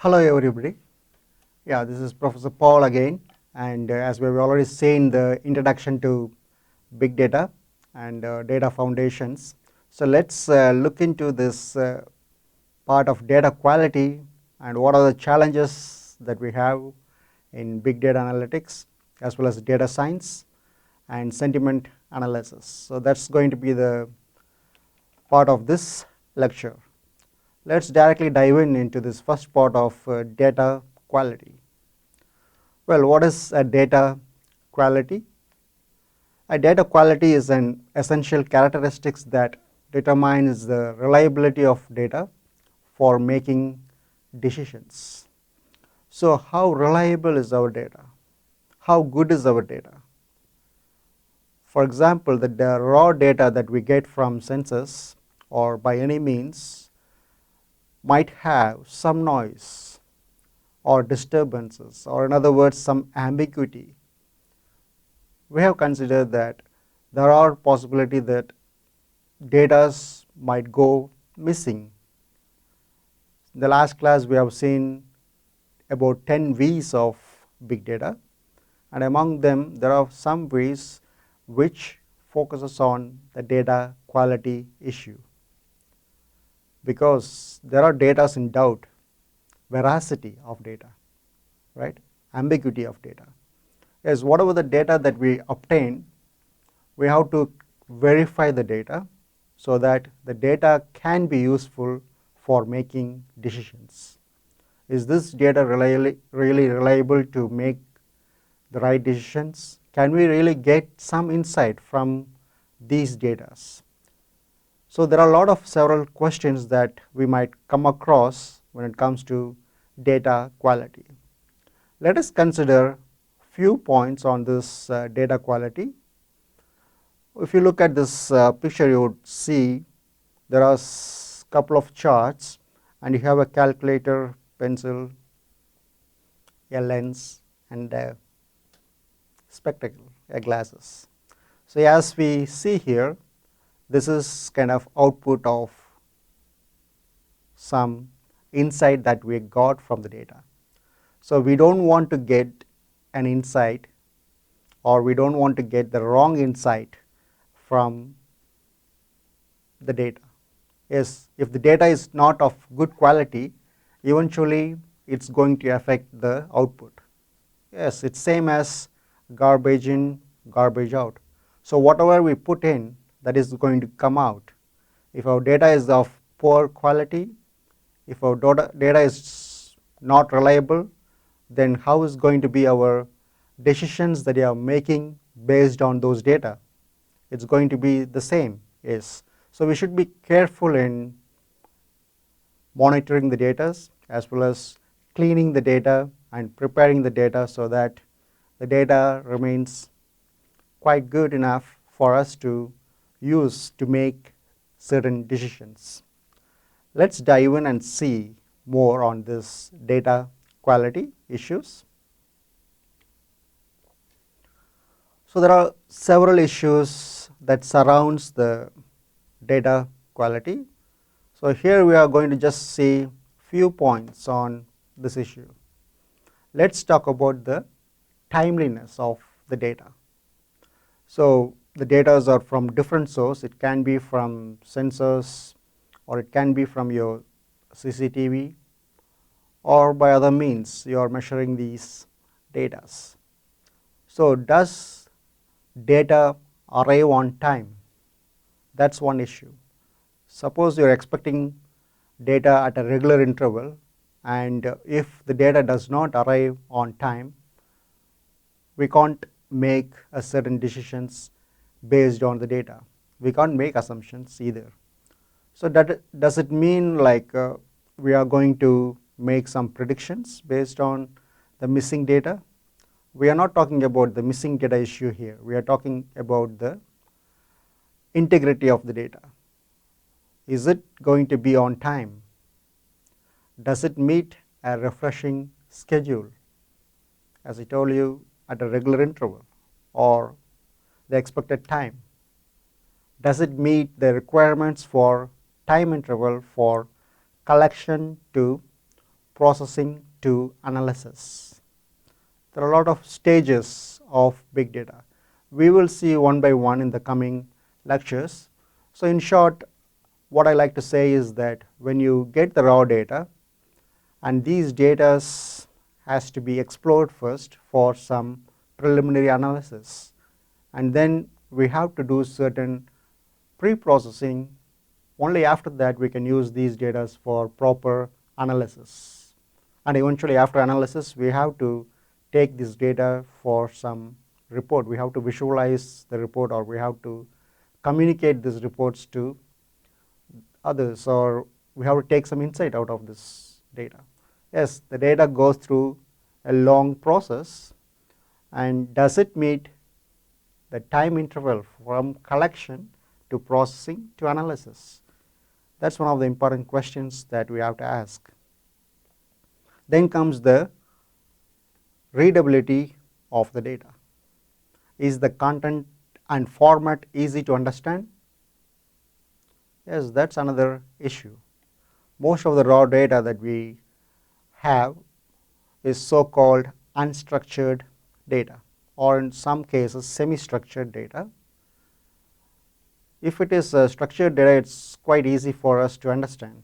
Hello everybody. Yeah, this is Professor Paul again, and as we've already seen the introduction to big data and data foundations, so let's look into this part of data quality and what are the challenges that we have in big data analytics as well as data science and sentiment analysis. So that's going to be the part of this lecture. Let's directly dive into this first part of data quality. Well, what is a data quality? A data quality is an essential characteristics that determines the reliability of data for making decisions. So how reliable is our data? How good is our data? For example, the raw data that we get from census or by any means might have some noise or disturbances, or in other words some ambiguity. We have considered that there are possibility that data might go missing. In the last class we have seen about 10 V's of big data, and among them there are some V's which focuses on the data quality issue, because there are data in doubt, veracity of data, right, ambiguity of data. Yes, whatever the data that we obtain, we have to verify the data so that the data can be useful for making decisions. Is this data really reliable to make the right decisions? Can we really get some insight from these data? So there are a lot of several questions that we might come across when it comes to data quality. Let us consider few points on this data quality. If you look at this picture, you would see there are a couple of charts, and you have a calculator, pencil, a lens, and a spectacle, a glasses. So as we see here, this is kind of output of some insight that we got from the data. So we don't want to get an insight, or we don't want to get the wrong insight from the data. Yes, if the data is not of good quality, eventually it's going to affect the output. Yes, it's same as garbage in, garbage out. So whatever we put in, that is going to come out. If our data is of poor quality, if our data is not reliable, then how is going to be our decisions that you are making based on those data? It's going to be the same. Yes. So we should be careful in monitoring the data as well as cleaning the data and preparing the data so that the data remains quite good enough for us to use to make certain decisions. Let's dive in and see more on this data quality issues. So there are several issues that surrounds the data quality. So here we are going to just see few points on this issue. Let's talk about the timeliness of the data. So the data are from different source. It can be from sensors, or it can be from your CCTV, or by other means you are measuring these data. So does data arrive on time? That's one issue. Suppose you are expecting data at a regular interval, and if the data does not arrive on time, we can't make a certain decisions based on the data. We can't make assumptions either. So does it mean like we are going to make some predictions based on the missing data? We are not talking about the missing data issue here. We are talking about the integrity of the data. Is it going to be on time? Does it meet a refreshing schedule, as I told you, at a regular interval or the expected time? Does it meet the requirements for time interval for collection to processing to analysis. There are a lot of stages of big data. We will see one by one in the coming lectures. So in short, what I like to say is that when you get the raw data, and these data has to be explored first for some preliminary analysis, and then we have to do certain pre-processing. Only after that we can use these data for proper analysis, and eventually after analysis we have to take this data for some report. We have to visualize the report, or we have to communicate these reports to others, or we have to take some insight out of this data. Yes, the data goes through a long process, and does it meet the time interval from collection to processing to analysis? That's one of the important questions that we have to ask. Then comes the readability of the data. Is the content and format easy to understand? Yes, that's another issue. Most of the raw data that we have is so-called unstructured data, or in some cases semi-structured data. If it is structured data, it's quite easy for us to understand.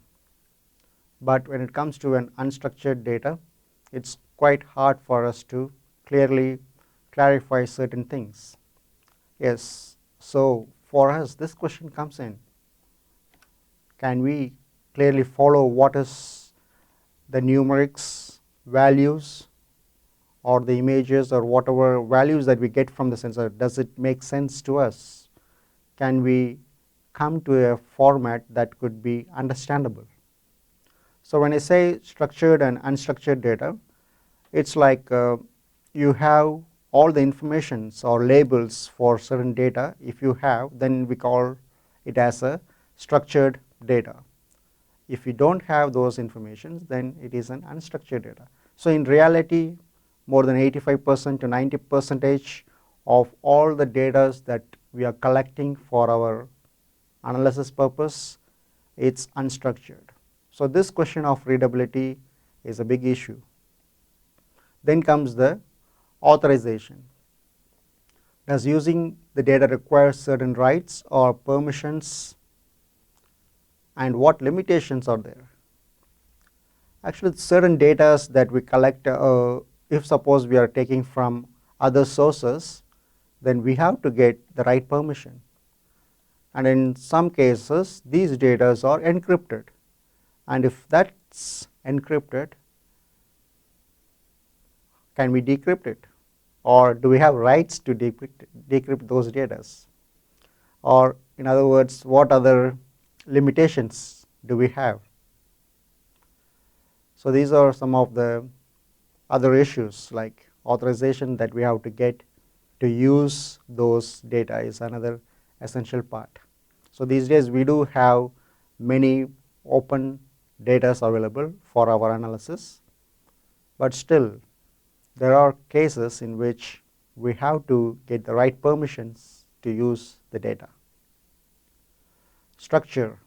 But when it comes to an unstructured data, it's quite hard for us to clearly clarify certain things. Yes, so for us this question comes in. Can we clearly follow what is the numerics values or the images or whatever values that we get from the sensor? Does it make sense to us? Can we come to a format that could be understandable? So when I say structured and unstructured data, it's like you have all the informations or labels for certain data. If you have, then we call it as a structured data. If you don't have those informations, then it is an unstructured data. So in reality, more than 85% to 90% of all the data that we are collecting for our analysis purpose, it's unstructured. So this question of readability is a big issue. Then comes the authorization. Does using the data require certain rights or permissions, and what limitations are there? Actually, certain data that we collect, if suppose we are taking from other sources, then we have to get the right permission. And in some cases, these data are encrypted. And if that's encrypted, can we decrypt it? Or do we have rights to decrypt those data? Or in other words, what other limitations do we have? So these are some of the other issues, like authorization that we have to get to use those data is another essential part. So these days we do have many open data available for our analysis, but still there are cases in which we have to get the right permissions to use the data. Structure.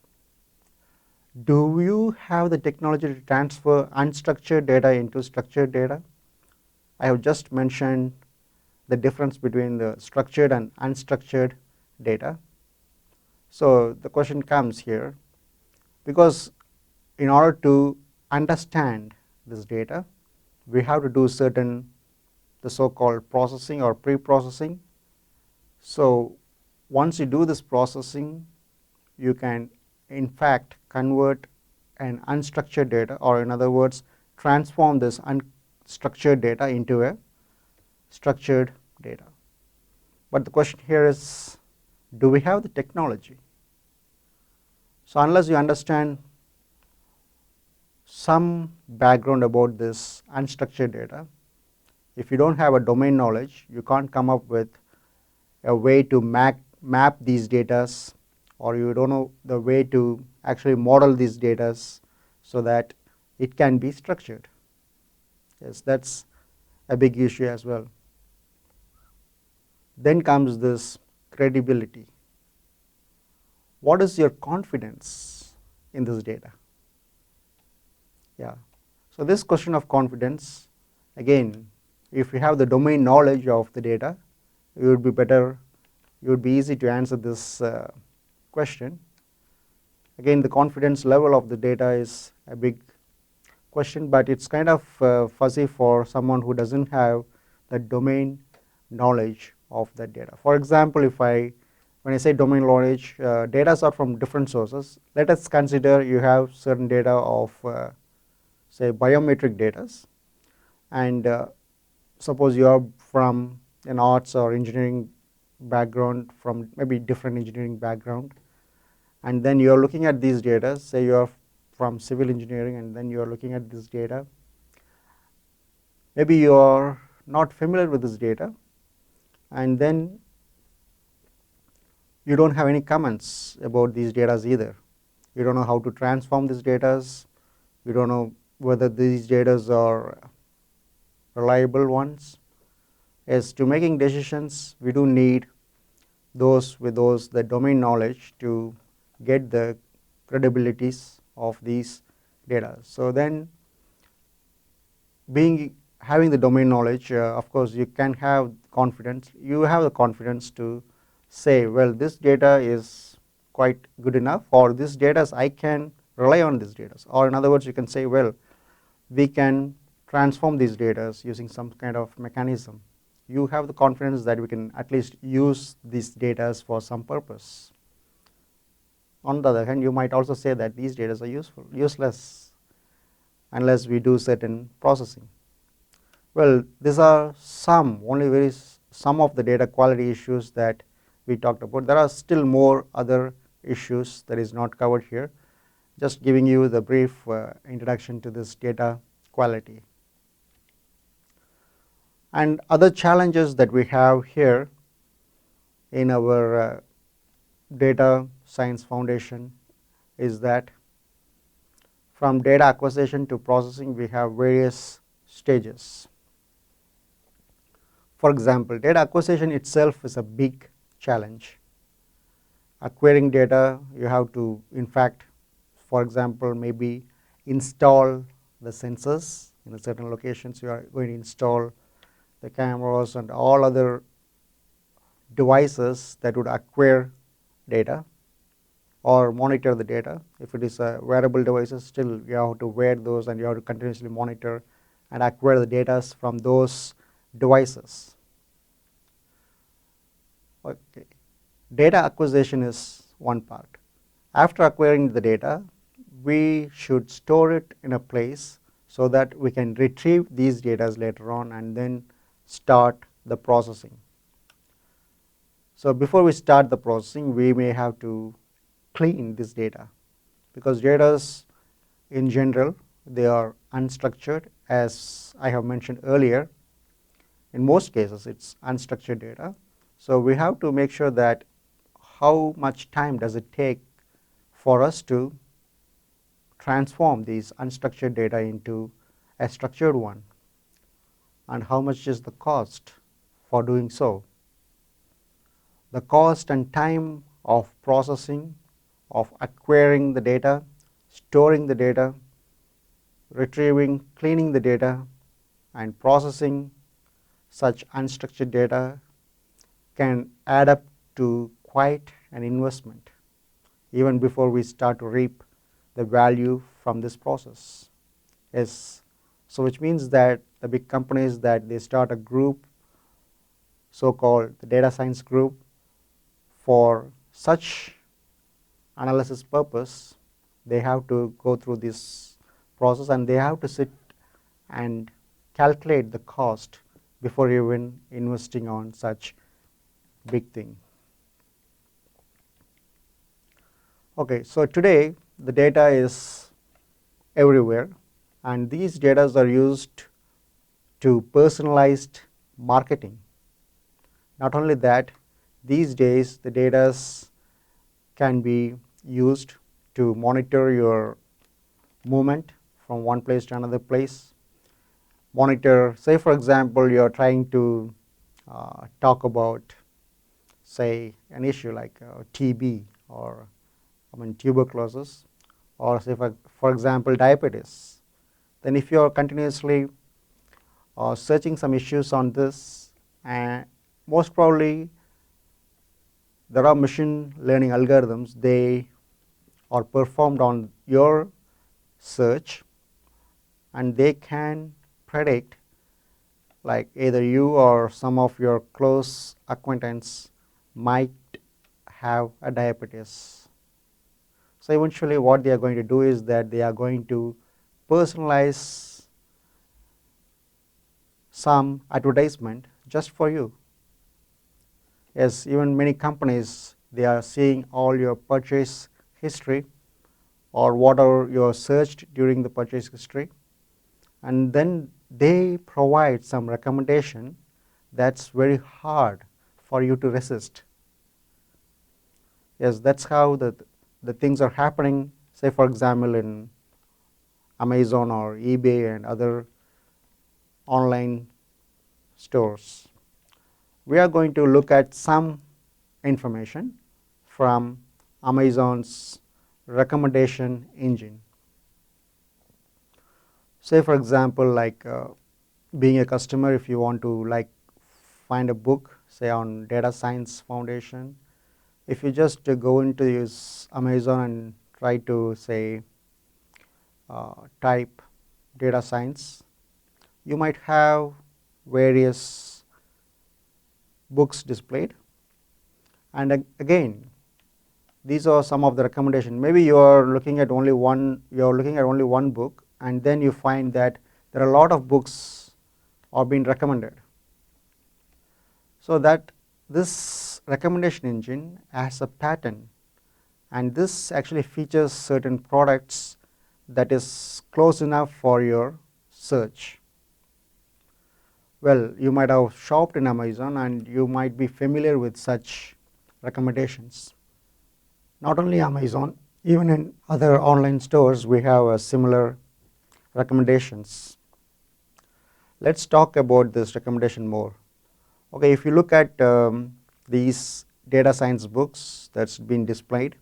Do you have the technology to transfer unstructured data into structured data? I have just mentioned the difference between the structured and unstructured data. So the question comes here, because in order to understand this data, we have to do certain the so-called processing or pre-processing. So once you do this processing, you can in fact convert an unstructured data, or in other words, transform this unstructured data into a structured data. But the question here is, do we have the technology? So unless you understand some background about this unstructured data, if you don't have a domain knowledge, you can't come up with a way to map these data, or you don't know the way to actually model these data so that it can be structured. Yes, that's a big issue as well. Then comes this credibility. What is your confidence in this data? Yeah. So this question of confidence, again, if you have the domain knowledge of the data, it would be better, it would be easy to answer this question. Again, the confidence level of the data is a big question, but it's kind of fuzzy for someone who doesn't have the domain knowledge of that data. For example, when I say domain knowledge, data are from different sources. Let us consider you have certain data of say biometric data, and suppose you are from an arts or engineering background, from maybe different engineering background, and then you are looking at these data, say you are from civil engineering, and then you are looking at this data. Maybe you are not familiar with this data, and then you don't have any comments about these data either. You don't know how to transform these data. You don't know whether these data are reliable ones. As to making decisions, we do need those with the domain knowledge to get the credibilities of these data. So then, having the domain knowledge, of course, you can have confidence. You have the confidence to say, well, this data is quite good enough, or this data I can rely on these data. Or in other words, you can say, well, we can transform these data using some kind of mechanism. You have the confidence that we can at least use these data for some purpose. On the other hand, you might also say that these data are useless unless we do certain processing. Well, these are some of the data quality issues that we talked about. There are still more other issues that is not covered here. Just giving you the brief introduction to this data quality. And other challenges that we have here in our data science foundation is that from data acquisition to processing, we have various stages. For example, data acquisition itself is a big challenge. Acquiring data, you have to, in fact, for example, maybe install the sensors in a certain locations. You are going to install the cameras and all other devices that would acquire data or monitor the data. If it is a wearable devices, still you have to wear those and you have to continuously monitor and acquire the data from those devices. Okay. Data acquisition is one part. After acquiring the data, we should store it in a place so that we can retrieve these data later on and then start the processing. So before we start the processing, we may have to clean this data, because data in general, they are unstructured, as I have mentioned earlier. In most cases, it's unstructured data. So we have to make sure that how much time does it take for us to transform these unstructured data into a structured one, and how much is the cost for doing so. The cost and time of processing, of acquiring the data, storing the data, retrieving, cleaning the data, and processing such unstructured data can add up to quite an investment even before we start to reap the value from this process. Yes. So which means that the big companies, that they start a group, so-called the data science group, for such analysis purpose, they have to go through this process and they have to sit and calculate the cost before even investing on such big thing. Okay, so today the data is everywhere, and these data are used to personalized marketing. Not only that, these days the data can be used to monitor your movement from one place to another place. Monitor, say for example, you are trying to talk about, say, an issue like TB or tuberculosis, or say for example diabetes. then if you are continuously searching some issues on this, and most probably there are machine learning algorithms, they are performed on your search, and they can predict, like either you or some of your close acquaintance might have a diabetes. So eventually what they are going to do is that they are going to personalize some advertisement just for you. Yes, even many companies, they are seeing all your purchase history or whatever you have searched during the purchase history, and then they provide some recommendation that's very hard for you to resist. Yes, that's how the things are happening, say for example in Amazon or eBay and other online stores. We are going to look at some information from Amazon's recommendation engine. Say for example, like being a customer, if you want to like find a book, say on data science foundation, if you just go into use Amazon and try to say type data science, you might have various books displayed, and again these are some of the recommendations. Maybe you are looking at only one book, and then you find that there are a lot of books are being recommended. So that this recommendation engine has a pattern, and this actually features certain products that is close enough for your search. Well, you might have shopped in Amazon and you might be familiar with such recommendations. Not only Amazon, even in other online stores we have similar recommendations. Let's talk about this recommendation more. Okay, if you look at these data science books that's been displayed,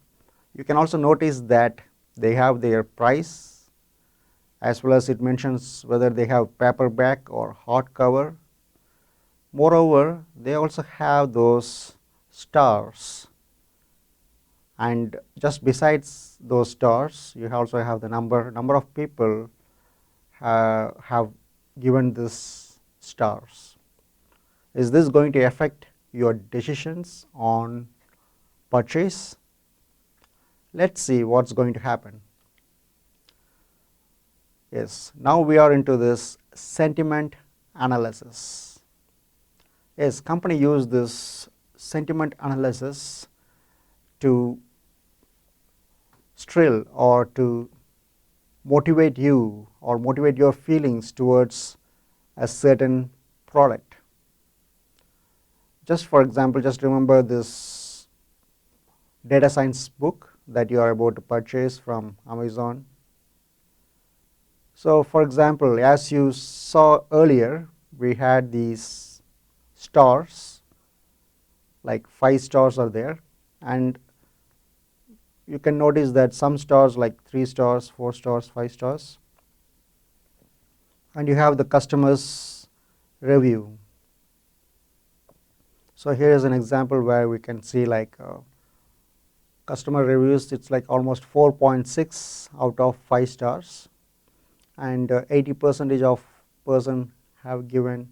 you can also notice that they have their price, as well as it mentions whether they have paperback or hardcover. Moreover, they also have those stars, and just besides those stars, you also have the number of people have given this stars. Is this going to affect your decisions on purchase? Let's see what's going to happen. Yes, now we are into this sentiment analysis. Yes, company use this sentiment analysis to strill or to motivate you or motivate your feelings towards a certain product. Just for example, just remember this data science book that you are about to purchase from Amazon. So for example, as you saw earlier, we had these stars, like 5 stars are there, and you can notice that some stars like 3 stars, 4 stars, 5 stars, and you have the customer's review. So here is an example where we can see like customer reviews, it's like almost 4.6 out of 5 stars, and 80% of person have given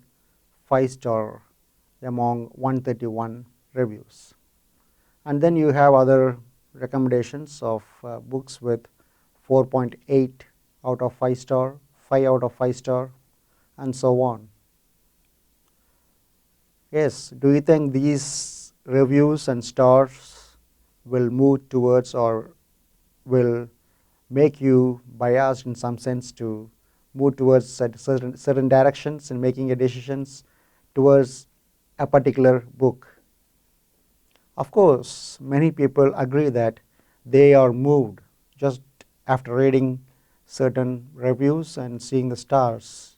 5-star among 131 reviews. And then you have other recommendations of books with 4.8 out of 5 star, 5 out of 5 star, and so on. Yes, do you think these reviews and stars will move towards or will make you biased in some sense to move towards certain directions in making your decisions towards a particular book? Of course, many people agree that they are moved just after reading certain reviews and seeing the stars.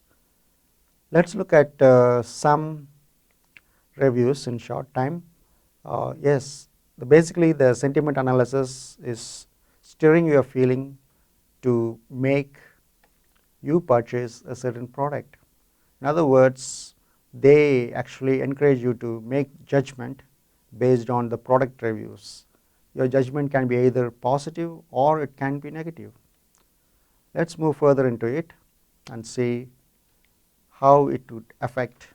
Let's look at some reviews in short time. Yes, basically the sentiment analysis is steering your feeling to make you purchase a certain product. In other words, they actually encourage you to make judgment based on the product reviews. Your judgment can be either positive or it can be negative. Let's move further into it and see how it would affect.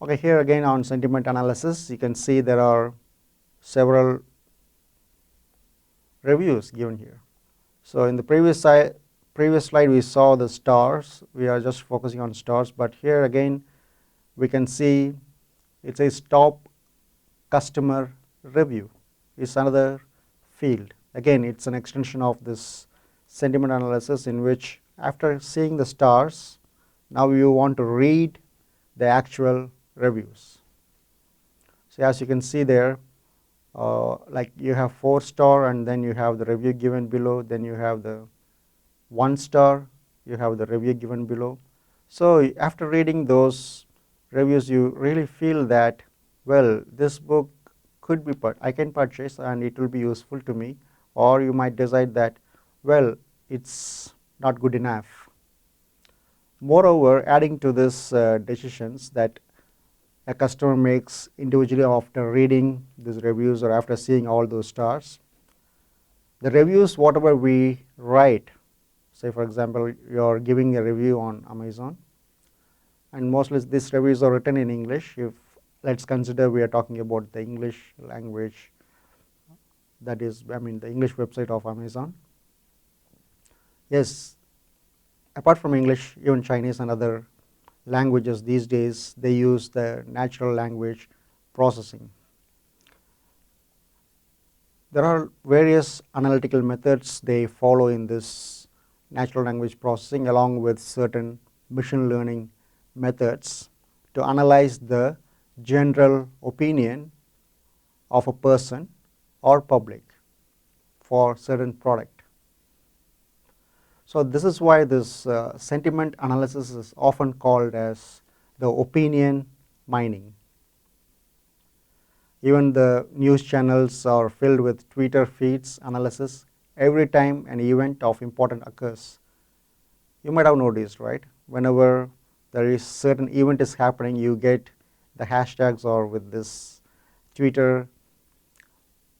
Okay, here again on sentiment analysis, you can see there are several reviews given here. So in the previous slide we saw the stars. We are just focusing on stars, but here again we can see it says top customer review. It's another field. Again, it's an extension of this sentiment analysis, in which after seeing the stars, now you want to read the actual reviews. So as you can see there, like you have 4-star, and then you have the review given below, then you have the 1-star, you have the review given below. So after reading those reviews, you really feel that, well, this book could be I can purchase and it will be useful to me. Or you might decide that, well, it's not good enough. Moreover, adding to this decisions that a customer makes individually after reading these reviews or after seeing all those stars, the reviews whatever we write, say for example you are giving a review on Amazon, and mostly these reviews are written in English. If let's consider we are talking about the English language, that is, the English website of Amazon. Yes, apart from English, even Chinese and other languages these days, they use the natural language processing. There are various analytical methods they follow in this natural language processing, along with certain machine learning methods to analyze the general opinion of a person or public for certain product. So this is why this sentiment analysis is often called as the opinion mining. Even the news channels are filled with Twitter feeds analysis every time an event of importance occurs. You might have noticed, right? Whenever there is certain event is happening, you get the hashtags, or with this Twitter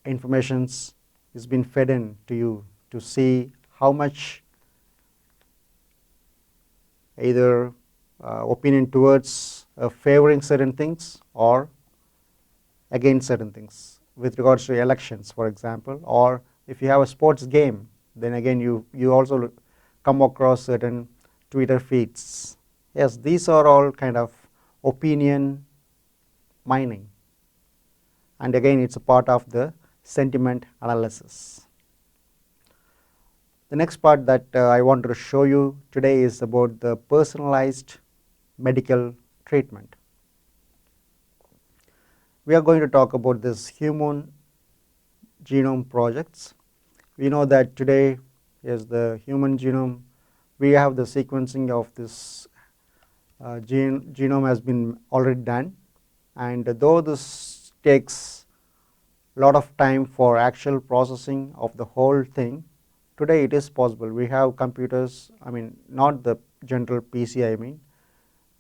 informations is being fed in to you to see how much either opinion towards favoring certain things or against certain things with regards to elections, for example. Or if you have a sports game, then again you also come across certain Twitter feeds. Yes, these are all kind of opinion mining, and again it's a part of the sentiment analysis. The next part that I wanted to show you today is about the personalized medical treatment. We are going to talk about this human genome projects. We know that today is the human genome. We have the sequencing of this genome has been already done, and though this takes a lot of time for actual processing of the whole thing, today it is possible. We have computers, not the general PC,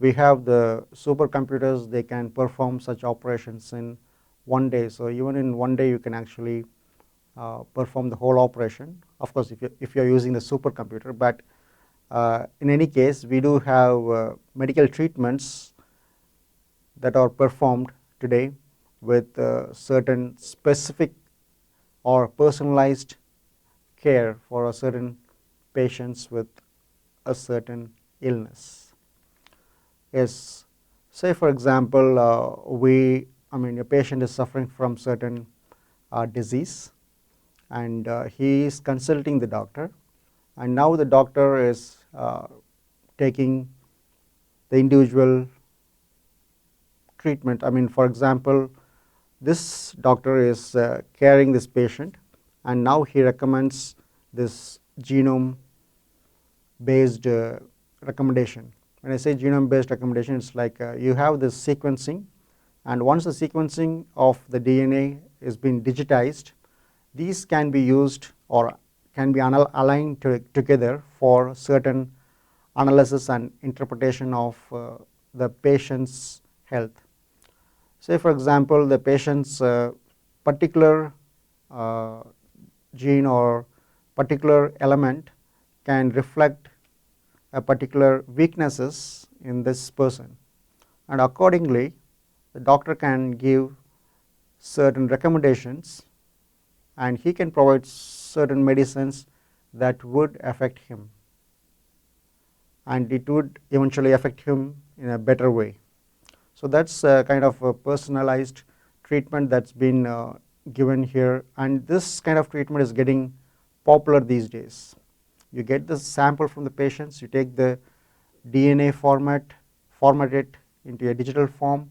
we have the supercomputers. They can perform such operations in one day. So even in one day you can actually perform the whole operation, of course if you are using the supercomputer. But in any case, we do have medical treatments that are performed today with certain specific or personalized care for a certain patients with a certain illness. Yes, say for example a patient is suffering from certain disease, and he is consulting the doctor, and now the doctor is taking the individual treatment. For example, this doctor is caring this patient, and now he recommends this genome based recommendation. When I say genome based recommendation, it's like you have this sequencing, and once the sequencing of the DNA is being digitized, these can be used or can be aligned together for certain analysis and interpretation of the patient's health. Say for example, the patient's particular gene or particular element can reflect a particular weaknesses in this person, and accordingly the doctor can give certain recommendations and he can provide certain medicines that would affect him, and it would eventually affect him in a better way. So that's a kind of a personalized treatment that's been given here, and this kind of treatment is getting popular these days. You get the sample from the patients, you take the DNA format it into a digital form,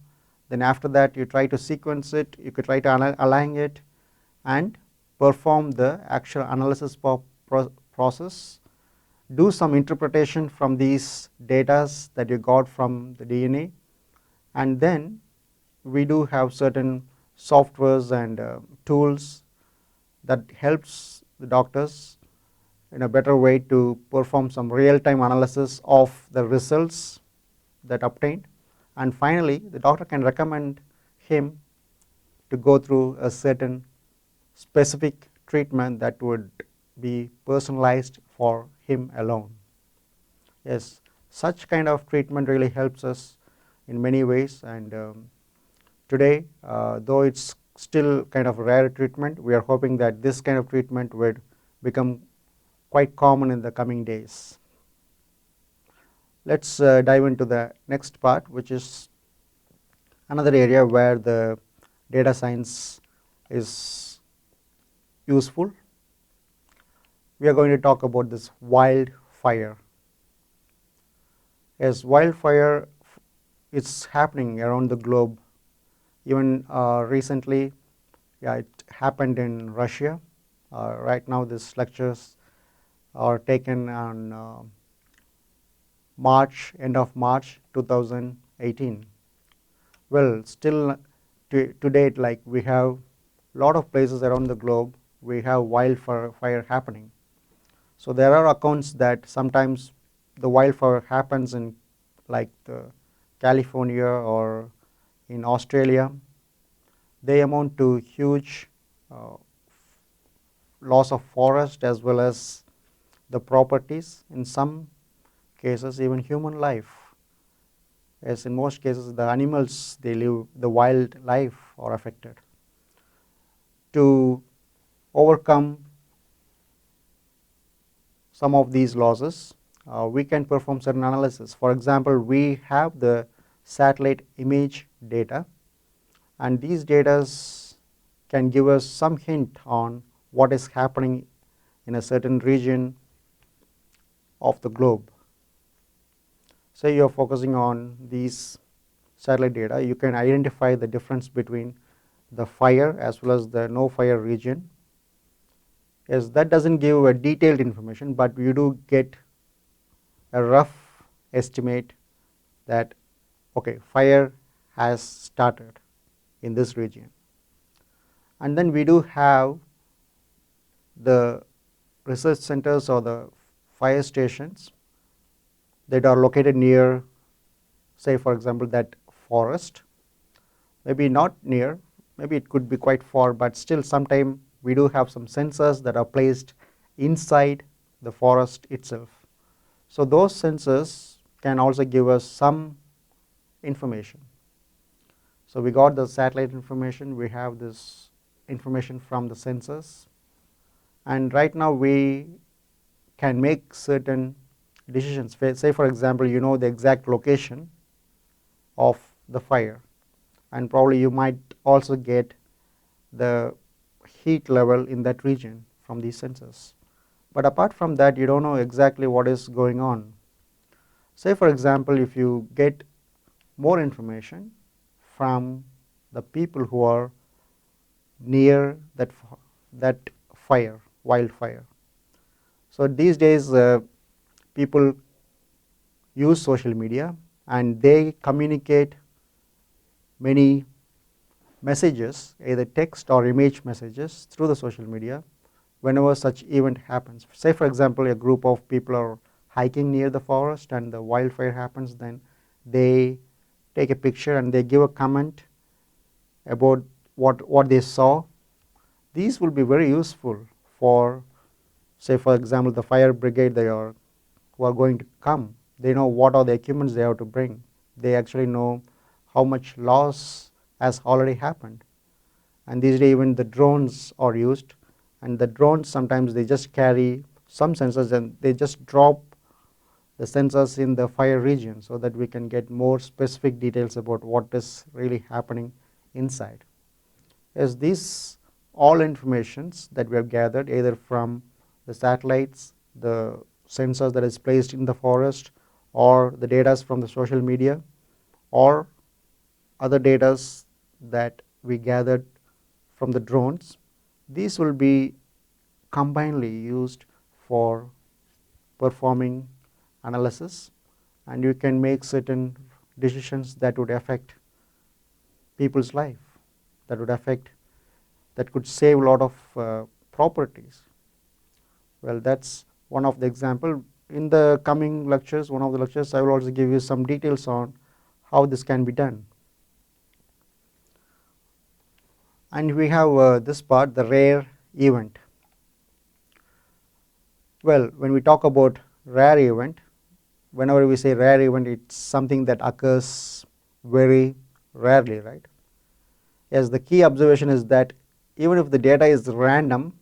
then after that you try to sequence it, you could try to align it and perform the actual analysis process, do some interpretation from these data that you got from the DNA, and then we do have certain softwares and tools that helps the doctors in a better way to perform some real-time analysis of the results that obtained, and finally the doctor can recommend him to go through a certain specific treatment that would be personalized for him alone. Yes, such kind of treatment really helps us in many ways, and today though it's still kind of a rare treatment, we are hoping that this kind of treatment would become quite common in the coming days. Let's dive into the next part, which is another area where the data science is useful. We are going to talk about this wildfire. As wildfire is happening around the globe, even recently, it happened in Russia. Right now these lectures are taken on end of March 2018. Well, still to date, like we have a lot of places around the globe, we have wildfire happening. So there are accounts that sometimes the wildfire happens in like California or in Australia. They amount to huge loss of forest as well as the properties, in some cases even human life, as in most cases the animals they live, the wildlife are affected. To overcome some of these losses, we can perform certain analysis. For example, we have the satellite image data, and these data can give us some hint on what is happening in a certain region of the globe. Say you are focusing on these satellite data, you can identify the difference between the fire as well as the no fire region. Yes, that doesn't give a detailed information, but you do get a rough estimate that okay, fire has started in this region. And then we do have the research centers or the fire stations that are located near, say for example, that forest, maybe not near, maybe it could be quite far, but still sometime we do have some sensors that are placed inside the forest itself. So those sensors can also give us some information. So we got the satellite information, we have this information from the sensors, and right now we can make certain decisions. Say for example, you know the exact location of the fire, and probably you might also get the heat level in that region from these sensors. But apart from that, you don't know exactly what is going on. Say for example, if you get more information from the people who are near that fire, wildfire. So these days people use social media and they communicate many messages, either text or image messages, through the social media. whenever such event happens. Say for example, a group of people are hiking near the forest and the wildfire happens, then they take a picture and they give a comment about what they saw. These will be very useful for, say for example, the fire brigade who are going to come. They know what are the equipments they have to bring. They actually know how much loss has already happened. And these days even the drones are used, and the drones sometimes they just carry some sensors and they just drop the sensors in the fire region so that we can get more specific details about what is really happening inside. As these all informations that we have gathered either from the satellites, the sensors that is placed in the forest, or the data from the social media, or other data that we gathered from the drones, these will be combinedly used for performing analysis, and you can make certain decisions that would affect people's life, that could save a lot of properties. Well, that's one of the example. In the coming lectures, one of the lectures, I will also give you some details on how this can be done. And we have this part, the rare event. Well, when we talk about rare event, whenever we say rare event, it's something that occurs very rarely, right? Yes, the key observation is that even if the data is random,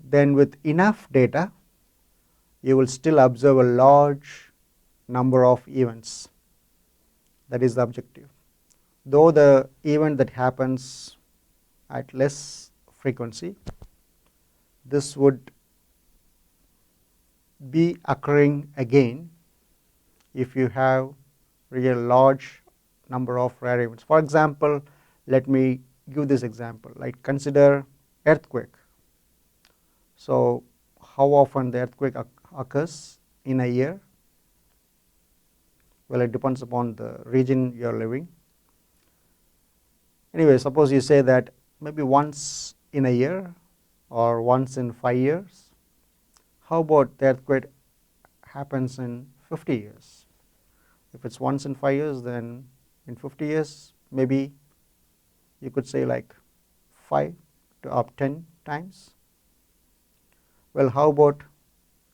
then with enough data, you will still observe a large number of events. That is the objective. Though the event that happens at less frequency, this would be occurring again if you have really large number of rare events. For example, let me give this example, like consider earthquake. So how often the earthquake occurs in a year? Well, it depends upon the region you are living. Anyway, suppose you say that maybe once in a year or once in 5 years. How about the earthquake happens in 50 years? If it's once in 5 years, then in 50 years, maybe you could say like 5 to up 10 times. Well, how about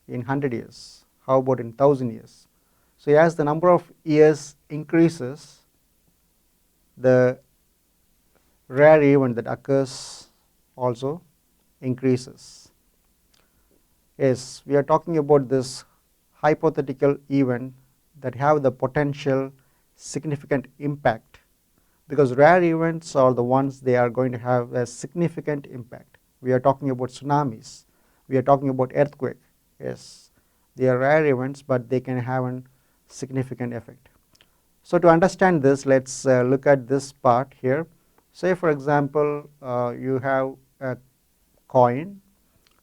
in 100 years? How about in 1000 years? So as the number of years increases, the rare event that occurs also increases. Yes, we are talking about this hypothetical event that have the potential significant impact, because rare events are the ones they are going to have a significant impact. We are talking about tsunamis, we are talking about earthquake. Yes, they are rare events, but they can have a significant effect. So to understand this, let's look at this part here. Say for example, you have a coin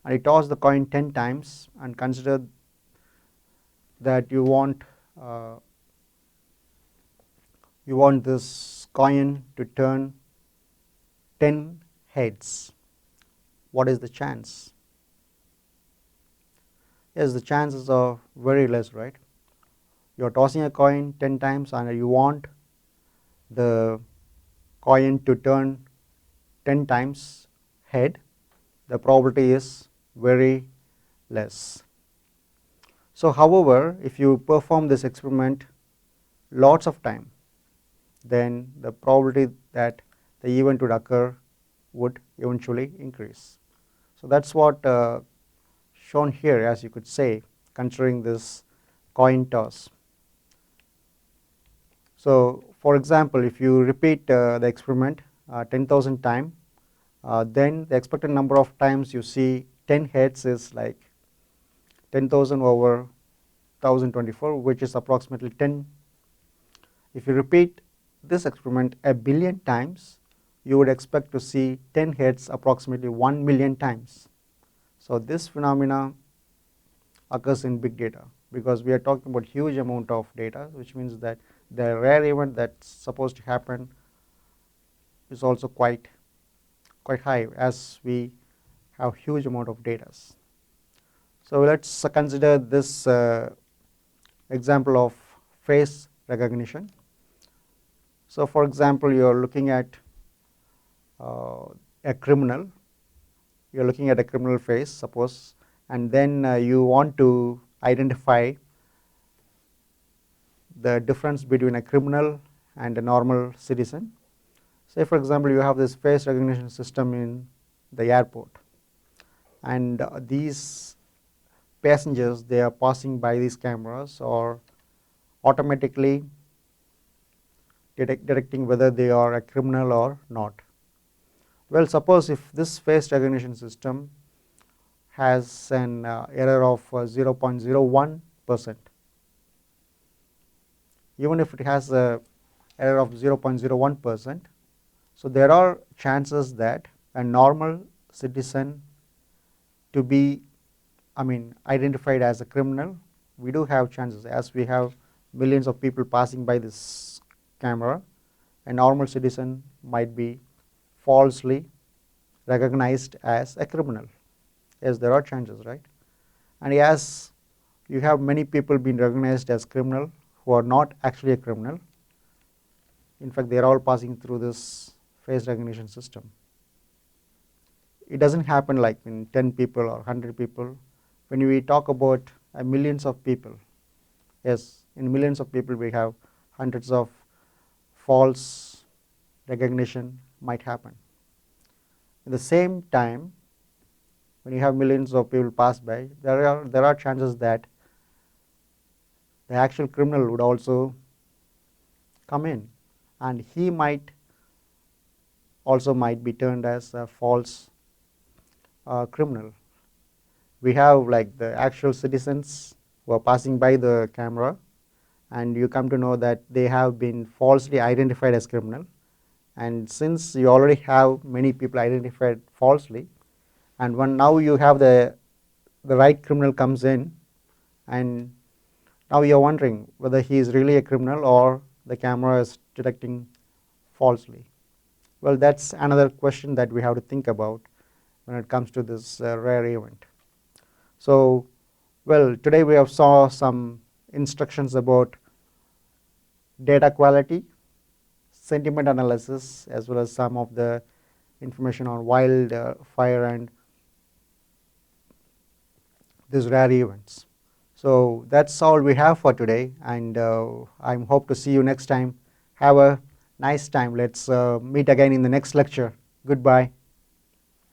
and you toss the coin 10 times and consider that you want this coin to turn 10 heads. What is the chance? Yes, the chances are very less, right? You are tossing a coin 10 times and you want the coin to turn 10 times head. The probability is very less. So however, if you perform this experiment lots of time, then the probability that the event would occur would eventually increase. So that's what shown here, as you could say, considering this coin toss. So for example, if you repeat the experiment 10,000 times, then the expected number of times you see 10 heads is like 10,000 over 1024, which is approximately 10. If you repeat this experiment a billion times, you would expect to see 10 heads approximately 1 million times. So this phenomena occurs in big data, because we are talking about huge amount of data, which means that the rare event that's supposed to happen is also quite high, as we have huge amount of data. So let's consider this example of face recognition. So for example, you are looking at a criminal, you are looking at a criminal face, suppose, and then you want to identify the difference between a criminal and a normal citizen. Say for example, you have this face recognition system in the airport, and these passengers, they are passing by these cameras or automatically detecting whether they are a criminal or not. Well, suppose if this face recognition system has an error of 0.01%, even if it has a error of 0.01%, so there are chances that a normal citizen to be identified as a criminal. We do have chances, as we have millions of people passing by this camera. A normal citizen might be falsely recognized as a criminal. Yes, there are chances, right? And as you have many people being recognized as criminal who are not actually a criminal, in fact they are all passing through this face recognition system. It doesn't happen like in 10 people or 100 people. When we talk about millions of people, yes, in millions of people we have hundreds of false recognition might happen. At the same time, when you have millions of people pass by, there are chances that the actual criminal would also come in, and he might be turned as a false criminal. We have like the actual citizens who are passing by the camera, and you come to know that they have been falsely identified as criminal. And since you already have many people identified falsely, and when now you have the right criminal comes in, and now you are wondering whether he is really a criminal or the camera is detecting falsely. Well, that's another question that we have to think about when it comes to this rare event. So, well, today we have saw some instructions about data quality, sentiment analysis, as well as some of the information on wildfire and these rare events. So that's all we have for today, and I hope to see you next time. Have a nice time. Let's meet again in the next lecture. Goodbye.